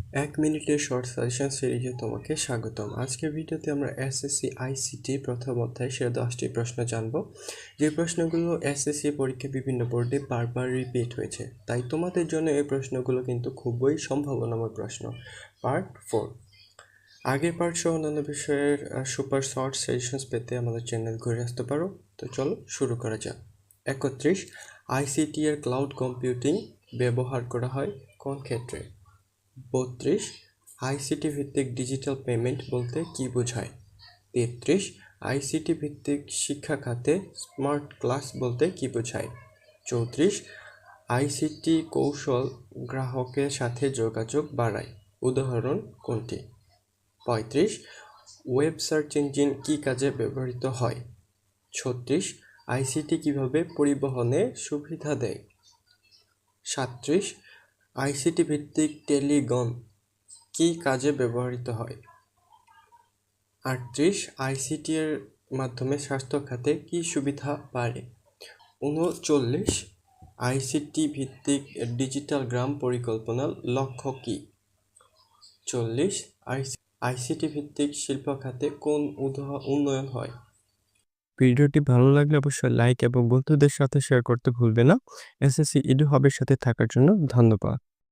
এক মিনিটের short suggestion সিরিজে তোমাকে স্বাগতম। আজকের ভিডিওতে আমরা এসএসসি আইসিটি প্রথম অধ্যায় সে 10টি প্রশ্ন জানব, যে প্রশ্নগুলো এসএসসি পরীক্ষায় বিভিন্ন বোর্ডে বারবার রিপিট হয়েছে। তাই তোমাদের জন্য এই প্রশ্নগুলো কিন্তু খুবই সম্ভাবনাময় প্রশ্ন। পার্ট 4। আগের পার্ট সহ অন্যান্য বিষয়ের সুপার শর্ট সাজেশনস পেতে আমাদের চ্যানেল ঘুরে আসতে পারো। তো চলো শুরু করা যাক। 31, আইসিটি এর ক্লাউড কম্পিউটিং ব্যবহার করা হয় কোন ক্ষেত্রে? 32, আইসিটি ভিত্তিক ডিজিটাল পেমেন্ট বলতে কী বোঝায়? 33, আইসিটি ভিত্তিক শিক্ষা খাতে স্মার্ট ক্লাস বলতে কী বোঝায়? 34, আইসিটি কৌশল গ্রাহকের সাথে যোগাযোগ বাড়ায়, উদাহরণ কোনটি? 35, ওয়েব সার্চ ইঞ্জিন কী কাজে ব্যবহৃত হয়? 36, আইসিটি কিভাবে পরিবহনে সুবিধা দেয়? 37, আইসিটি ভিত্তিক টেলিগন কী কাজে ব্যবহৃত হয়? 38, আইসিটি এর মাধ্যমে স্বাস্থ্য খাতে কী সুবিধা বাড়ে? 39, আইসিটি ভিত্তিক ডিজিটাল গ্রাম পরিকল্পনার লক্ষ্য কী? 40, আইসিটি ভিত্তিক শিল্প খাতে কোন উন্নয়ন হয়? ভিডিওটি ভালো লাগলে অবশ্যই লাইক এবং বন্ধুদের সাথে শেয়ার করতে ভুলবে না। এসএসসি ইডু হবের সাথে থাকার জন্য ধন্যবাদ।